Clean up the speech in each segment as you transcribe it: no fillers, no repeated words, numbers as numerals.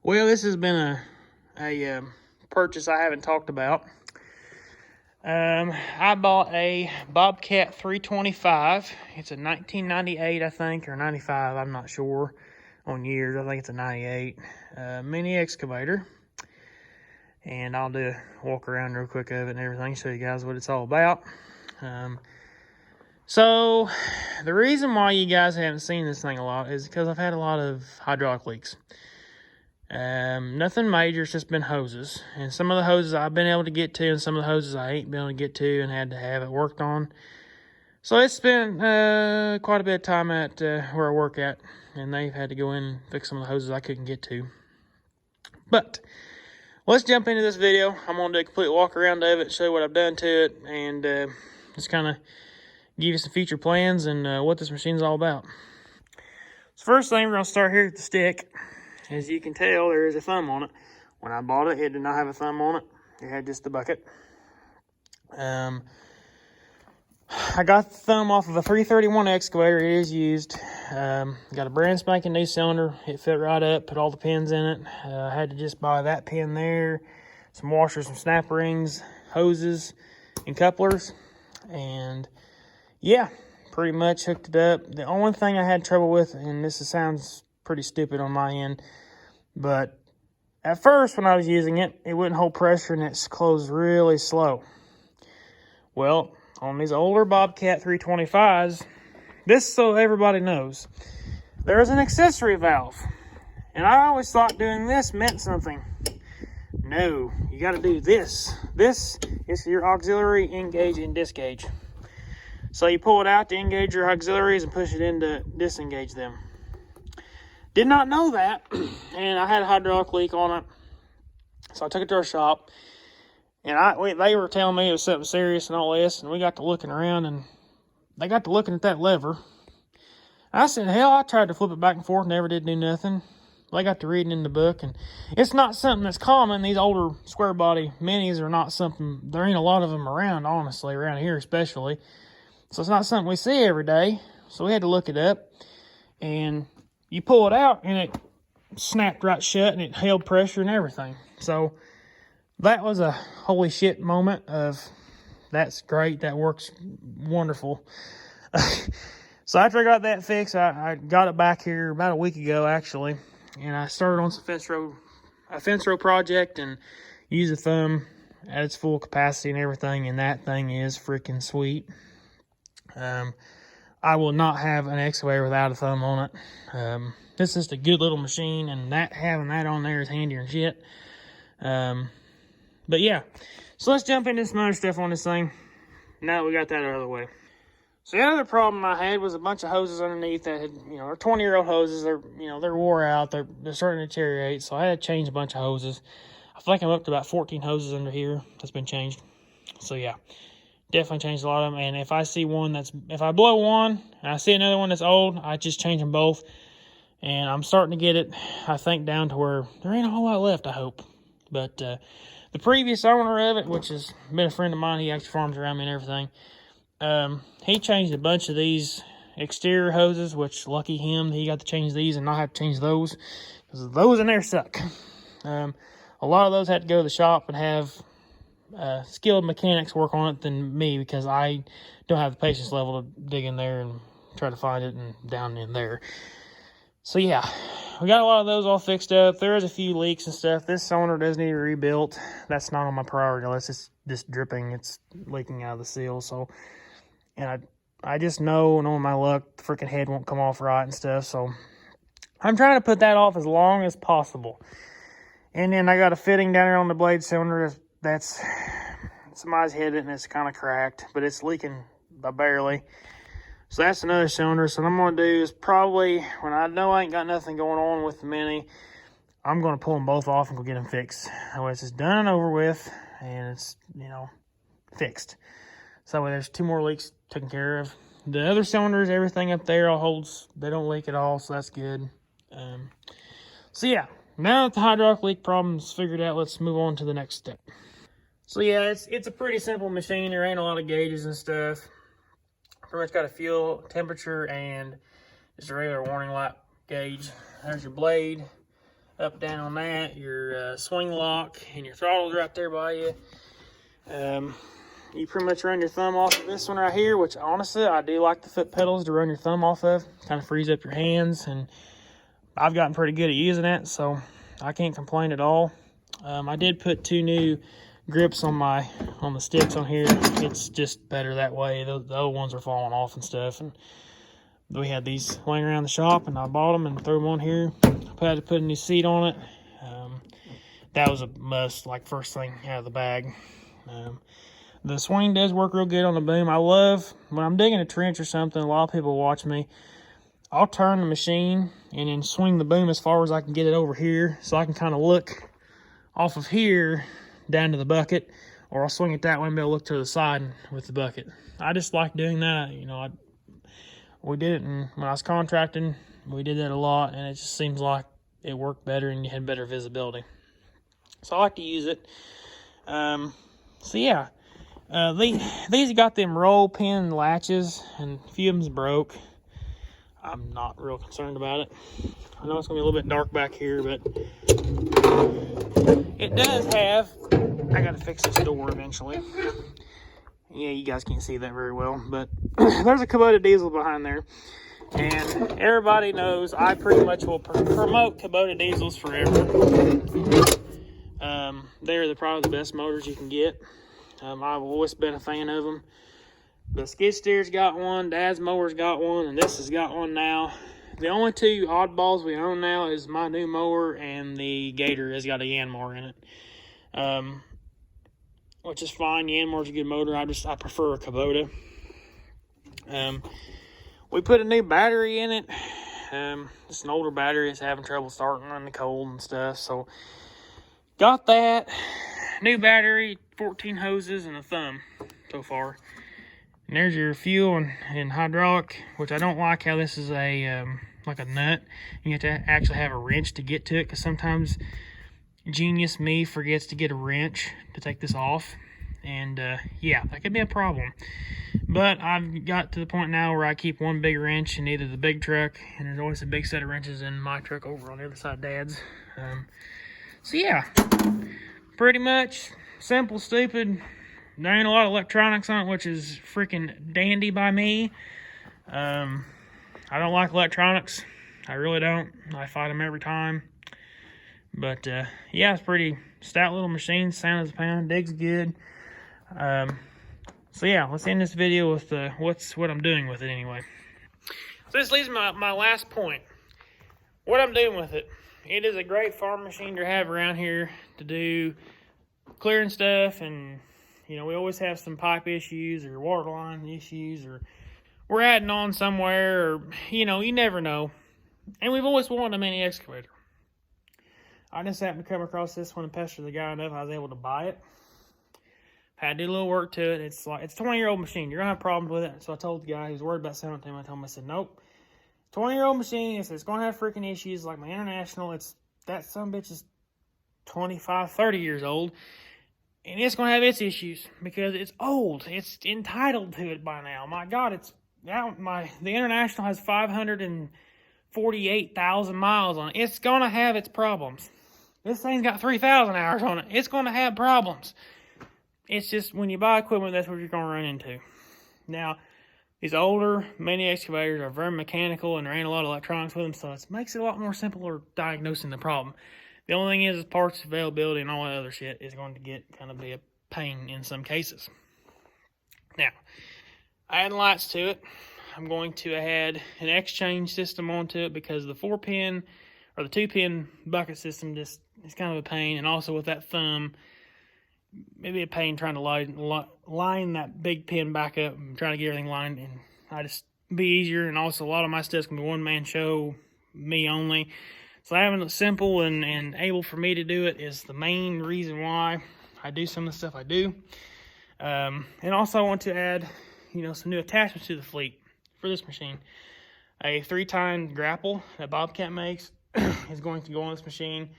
Well, this has been a purchase I haven't talked about. I bought a Bobcat 325. It's a 1998, I think, or 95. I'm not sure on years. I think it's a 98 mini excavator. And I'll do a walk around real quick of it and everything, show you guys what it's all about. So the reason why you guys haven't seen this thing a lot is because I've had a lot of hydraulic leaks. Nothing major, it's just been hoses. And some of the hoses I've been able to get to, and some of the hoses I ain't been able to get to and had to have it worked on. So it's been quite a bit of time at where I work at, and they've had to go in and fix some of the hoses I couldn't get to. But let's jump into this video. I'm going to do a complete walk around of it, show you what I've done to it, and just kind of give you some future plans and what this machine's all about. So first thing, we're going to start here with the stick. As you can tell, there is a thumb on it. When I bought it, it did not have a thumb on it. It had just the bucket. I got the thumb off of a 331 excavator. It is used. Got a brand spanking new cylinder. It fit right up, put all the pins in it. I had to just buy that pin there, some washers, some snap rings, hoses, and couplers. And yeah, pretty much hooked it up. The only thing I had trouble with, and this sounds pretty stupid on my end, but at first when I was using it, it wouldn't hold pressure and it's closed really slow. Well, on these older Bobcat 325s, this, so everybody knows, there is an accessory valve. And I always thought doing this meant something. No, you got to do this. This is your auxiliary engage and disengage. So you pull it out to engage your auxiliaries and push it in to disengage them. Did not know that, and I had a hydraulic leak on it, so I took it to our shop, and they were telling me it was something serious and all this, and we got to looking around, and they got to looking at that lever. I said, hell, I tried to flip it back and forth, never did do nothing. They got to reading in the book, and it's not something that's common. These older square body minis are not something, there ain't a lot of them around, honestly, around here especially. So it's not something we see every day, so we had to look it up, and you pull it out and it snapped right shut and it held pressure and everything. So that was a holy shit moment of, that's great, that works wonderful. So after I got that fixed, I got it back here about a week ago actually, and I started on some a fence row project and used a thumb at its full capacity and everything, and that thing is freaking sweet. I will not have an excavator without a thumb on it. This is just a good little machine, and having that on there is handier than shit. But yeah, so let's jump into some other stuff on this thing. Now that we got that out of the way. So the other problem I had was a bunch of hoses underneath that had, they're 20-year-old hoses. They're wore out. They're starting to deteriorate. So I had to change a bunch of hoses. I feel like I'm up to about 14 hoses under here that's been changed. So yeah. Definitely changed a lot of them, and if I see one if I blow one and I see another one that's old, I just change them both. And I'm starting to get it, I think, down to where there ain't a whole lot left, I hope. But the previous owner of it, which has been a friend of mine, he actually farms around me and everything, he changed a bunch of these exterior hoses, which lucky him, he got to change these and not have to change those, because those in there suck. A lot of those had to go to the shop and have skilled mechanics work on it than me, because I don't have the patience level to dig in there and try to find it and down in there. So yeah, we got a lot of those all fixed up. There is a few leaks and stuff. This cylinder does need to be rebuilt. That's not on my priority list. It's just dripping. It's leaking out of the seal. So, and I just knowing my luck, the freaking head won't come off right and stuff. So I'm trying to put that off as long as possible. And then I got a fitting down here on the blade cylinder that's somebody's hit it and it's kind of cracked, but it's leaking barely. So that's another cylinder. So what I'm going to do is probably, when I know I ain't got nothing going on with the Mini, I'm going to pull them both off and go get them fixed. That way it's just done and over with, and it's, fixed. So that way there's 2 more leaks taken care of. The other cylinders, everything up there all holds, they don't leak at all, so that's good. So yeah, now that the hydraulic leak problem's figured out, let's move on to the next step. So yeah, it's a pretty simple machine. There ain't a lot of gauges and stuff. Pretty much got a fuel, temperature, and just a regular warning light gauge. There's your blade. up, down on that. Your swing lock and your throttle's right there by you. You pretty much run your thumb off of this one right here, which honestly, I do like the foot pedals to run your thumb off of. Kind of frees up your hands, and I've gotten pretty good at using it, so I can't complain at all. I did put 2 new grips on the sticks on here. It's just better that way. The old ones are falling off and stuff, and we had these laying around the shop, and I bought them and threw them on here. I had to put a new seat on it. That was a must, like first thing out of the bag. The swing does work real good on the boom. I love when I'm digging a trench or something. A lot of people watch me. I'll turn the machine and then swing the boom as far as I can get it over here, so I can kind of look off of here down to the bucket, or I'll swing it that way and be able to look to the side with the bucket. I just like doing that. You know, we did it when I was contracting. We did that a lot, and it just seems like it worked better and you had better visibility. So I like to use it. So yeah, these got them roll pin latches, and a few of them's broke. I'm not real concerned about it. I know it's gonna be a little bit dark back here, but it does have, I gotta fix this door eventually. Yeah, you guys can't see that very well, but there's a Kubota diesel behind there. And everybody knows I pretty much will promote Kubota diesels forever. They're probably the best motors you can get. I've always been a fan of them. The skid steer's got one, Dad's mower's got one, and this has got one now. The only 2 oddballs we own now is my new mower, and the Gator has got a Yanmar in it. Which is fine. Yanmar's a good motor. I prefer a Kubota. We put a new battery in it. It's an older battery. It's having trouble starting in the cold and stuff. So, got that. New battery, 14 hoses, and a thumb so far. And there's your fuel and hydraulic, which I don't like how this is a like a nut. You have to actually have a wrench to get to it, because sometimes genius me forgets to get a wrench to take this off. And yeah, that could be a problem. But I've got to the point now where I keep one big wrench in either the big truck, and there's always a big set of wrenches in my truck over on the other side of Dad's. So yeah, pretty much simple, stupid. There ain't a lot of electronics on it, which is freaking dandy by me. I don't like electronics. I really don't. I fight them every time. But yeah, it's pretty stout little machine. Sound as a pound. Digs good. So yeah, let's end this video with what I'm doing with it anyway. So this leads me to my last point. What I'm doing with it. It is a great farm machine to have around here to do clearing stuff, and you know, we always have some pipe issues or water line issues, or we're adding on somewhere, or you know, you never know. And we've always wanted a mini excavator. I just happened to come across this one and pester the guy enough I was able to buy it. Had to do a little work to it. It's a 20-year-old machine. You're gonna have problems with it. So I told the guy who was worried about selling it to him, I told him, I said, nope. 20-year-old machine, it's gonna have freaking issues like my International. That son bitch is 25, 30 years old. And it's gonna have its issues because it's old. It's entitled to it by now. My God, the International has 548,000 miles on it. It's gonna have its problems. This thing's got 3,000 hours on it. It's gonna have problems. It's just when you buy equipment, that's what you're gonna run into. Now, these older mini excavators are very mechanical, and there ain't a lot of electronics with them, so it makes it a lot more simpler diagnosing the problem. The only thing is parts availability and all that other shit is going to kind of be a pain in some cases. Now, adding lights to it, I'm going to add an exchange system onto it because the 4-pin or the 2-pin bucket system just is kind of a pain, and also with that thumb, maybe a pain trying to line that big pin back up and trying to get everything lined, and I just be easier. And also a lot of my stuff's gonna be one-man show, me only. So having it simple and able for me to do it is the main reason why I do some of the stuff I do. And also I want to add, some new attachments to the fleet for this machine. A 3-tine grapple that Bobcat makes is going to go on this machine.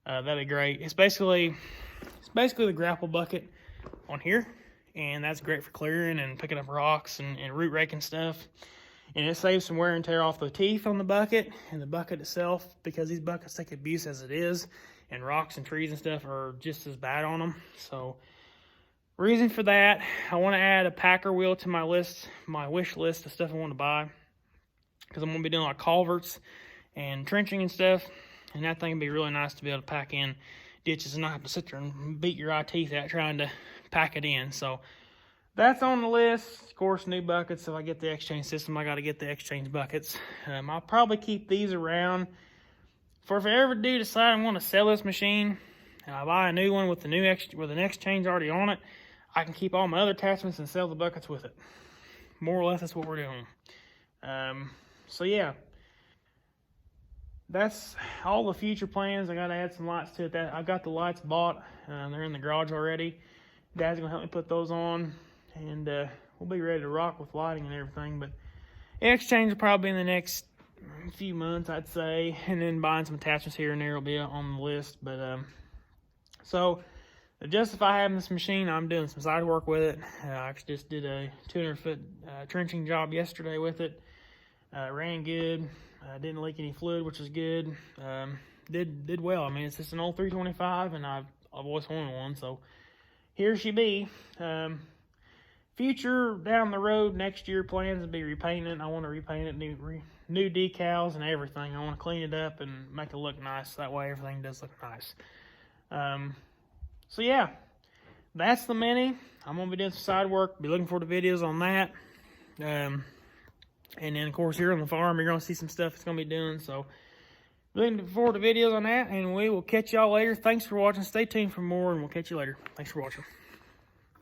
That'd be great. It's basically the grapple bucket on here, and that's great for clearing and picking up rocks and root raking stuff. And it saves some wear and tear off the teeth on the bucket and the bucket itself, because these buckets take abuse as it is, and rocks and trees and stuff are just as bad on them. So reason for that, I want to add a packer wheel to my list, my wish list of stuff I want to buy, because I'm going to be doing like culverts and trenching and stuff, and that thing would be really nice to be able to pack in ditches and not have to sit there and beat your eye teeth out trying to pack it in. So that's on the list. Of course, new buckets. If I get the X-Change system, I got to get the X-Change buckets. I'll probably keep these around for if I ever do decide I want to sell this machine and I buy a new one with the with an X-Change already on it, I can keep all my other attachments and sell the buckets with it. More or less, that's what we're doing. So yeah, that's all the future plans. I got to add some lights to it. I got the lights bought. They're in the garage already. Dad's gonna help me put those on, and we'll be ready to rock with lighting and everything. But X-Change will probably be in the next few months, I'd say, and then buying some attachments here and there will be on the list. But so to justify having this machine, I'm doing some side work with it. I just did a 200-foot trenching job yesterday with it. Ran good. Didn't leak any fluid, which is good. Did well. I mean, it's just an old 325, and I've always wanted one, so here she be. Future down the road, next year plans to be repainting it. I want to repaint it, new decals and everything. I want to clean it up and make it look nice. That way everything does look nice. So yeah, that's the Mini. I'm going to be doing some side work. Be looking for the videos on that. And then, of course, here on the farm, you're going to see some stuff it's going to be doing. So looking forward to videos on that, and we will catch y'all later. Thanks for watching. Stay tuned for more, and we'll catch you later. Thanks for watching.